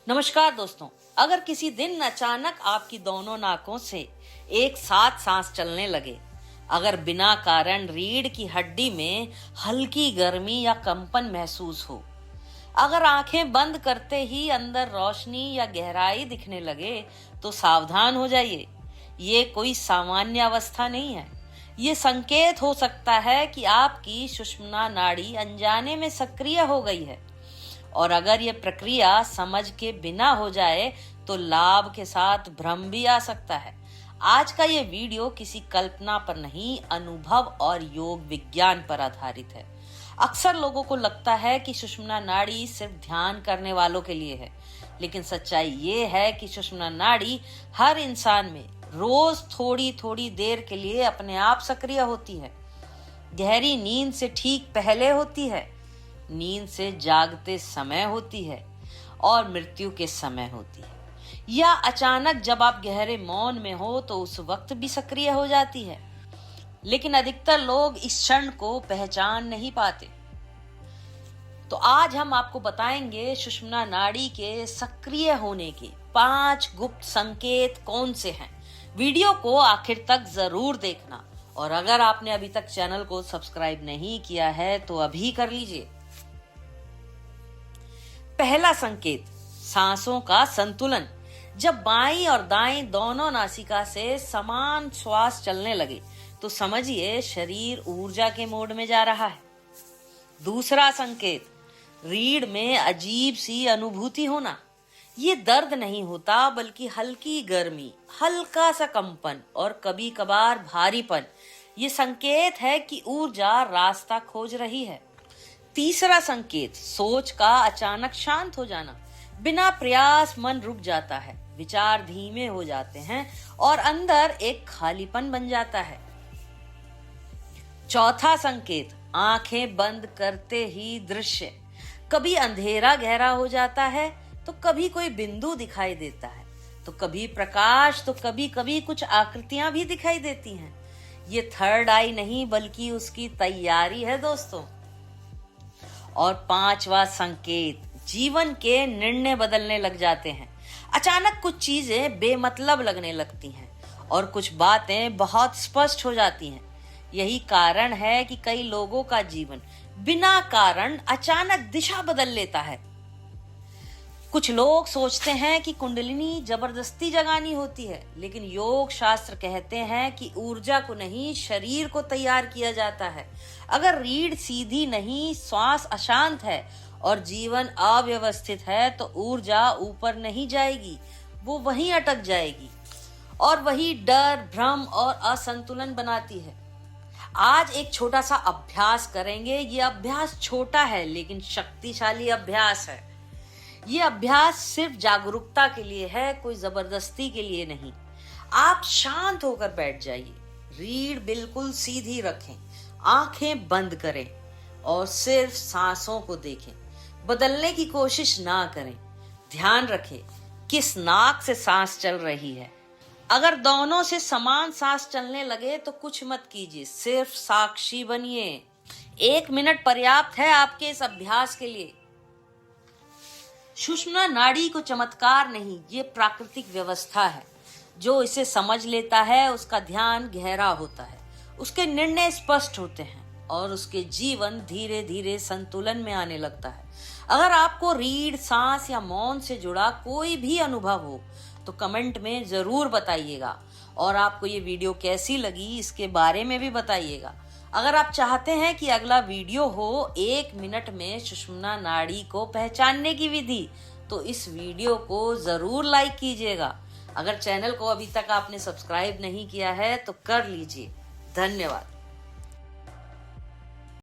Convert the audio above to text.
नमस्कार दोस्तों, अगर किसी दिन अचानक आपकी दोनों नाकों से एक साथ सांस चलने लगे, अगर बिना कारण रीढ़ की हड्डी में हल्की गर्मी या कंपन महसूस हो, अगर आंखें बंद करते ही अंदर रोशनी या गहराई दिखने लगे, तो सावधान हो जाइए। ये कोई सामान्य अवस्था नहीं है। ये संकेत हो सकता है कि आपकी सुषुम्ना नाड़ी अनजाने में सक्रिय हो गई है। और अगर ये प्रक्रिया समझ के बिना हो जाए तो लाभ के साथ भ्रम भी आ सकता है। आज का ये वीडियो किसी कल्पना पर नहीं, अनुभव और योग विज्ञान पर आधारित है। अक्सर लोगों को लगता है कि सुषुम्ना नाड़ी सिर्फ ध्यान करने वालों के लिए है, लेकिन सच्चाई ये है कि सुषुम्ना नाड़ी हर इंसान में रोज थोड़ी थोड़ी देर के लिए अपने आप सक्रिय होती है। गहरी नींद से ठीक पहले होती है, नींद से जागते समय होती है और मृत्यु के समय होती है, या अचानक जब आप गहरे मौन में हो तो उस वक्त भी सक्रिय हो जाती है। लेकिन अधिकतर लोग इस क्षण को पहचान नहीं पाते। तो आज हम आपको बताएंगे सुषुम्ना नाड़ी के सक्रिय होने के 5 गुप्त संकेत कौन से हैं। वीडियो को आखिर तक जरूर देखना, और अगर आपने अभी तक चैनल को सब्सक्राइब नहीं किया है तो अभी कर लीजिए। पहला संकेत, सांसों का संतुलन। जब बाईं और दाईं दोनों नासिका से समान श्वास चलने लगे तो समझिए शरीर ऊर्जा के मोड में जा रहा है। दूसरा संकेत, रीढ़ में अजीब सी अनुभूति होना। ये दर्द नहीं होता, बल्कि हल्की गर्मी, हल्का सा कंपन और कभी कभार भारीपन। ये संकेत है कि ऊर्जा रास्ता खोज रही है। तीसरा संकेत, सोच का अचानक शांत हो जाना। बिना प्रयास मन रुक जाता है, विचार धीमे हो जाते हैं और अंदर एक खालीपन बन जाता है। चौथा संकेत, आंखें बंद करते ही दृश्य। कभी अंधेरा गहरा हो जाता है तो कभी कोई बिंदु दिखाई देता है, तो कभी प्रकाश, तो कभी कभी कुछ आकृतियां भी दिखाई देती हैं। ये थर्ड आई नहीं, बल्कि उसकी तैयारी है दोस्तों। और पांचवा संकेत, जीवन के निर्णय बदलने लग जाते हैं। अचानक कुछ चीजें बेमतलब लगने लगती हैं और कुछ बातें बहुत स्पष्ट हो जाती हैं। यही कारण है कि कई लोगों का जीवन बिना कारण अचानक दिशा बदल लेता है। कुछ लोग सोचते हैं कि कुंडलिनी जबरदस्ती जगानी होती है, लेकिन योग शास्त्र कहते हैं कि ऊर्जा को नहीं, शरीर को तैयार किया जाता है। अगर रीढ़ सीधी नहीं, श्वास अशांत है और जीवन अव्यवस्थित है तो ऊर्जा ऊपर नहीं जाएगी, वो वहीं अटक जाएगी और वही डर, भ्रम और असंतुलन बनाती है। आज एक छोटा सा अभ्यास करेंगे। ये अभ्यास छोटा है लेकिन शक्तिशाली अभ्यास है। ये अभ्यास सिर्फ जागरूकता के लिए है, कोई जबरदस्ती के लिए नहीं। आप शांत होकर बैठ जाइए, रीढ़ बिल्कुल सीधी रखें, आंखें बंद करें और सिर्फ सांसों को देखें। बदलने की कोशिश ना करें। ध्यान रखें किस नाक से सांस चल रही है। अगर दोनों से समान सांस चलने लगे तो कुछ मत कीजिए, सिर्फ साक्षी बनिए। 1 मिनट पर्याप्त है आपके इस अभ्यास के लिए। सुषुम्ना नाड़ी को चमत्कार नहीं, ये प्राकृतिक व्यवस्था है। जो इसे समझ लेता है उसका ध्यान गहरा होता है, उसके निर्णय स्पष्ट होते हैं और उसके जीवन धीरे धीरे संतुलन में आने लगता है। अगर आपको रीढ़, सांस या मौन से जुड़ा कोई भी अनुभव हो तो कमेंट में जरूर बताइएगा, और आपको ये वीडियो कैसी लगी इसके बारे में भी बताइएगा। अगर आप चाहते हैं कि अगला वीडियो हो 1 मिनट में सुषुम्ना नाड़ी को पहचानने की विधि, तो इस वीडियो को जरूर लाइक कीजिएगा। अगर चैनल को अभी तक आपने सब्सक्राइब नहीं किया है तो कर लीजिए। धन्यवाद।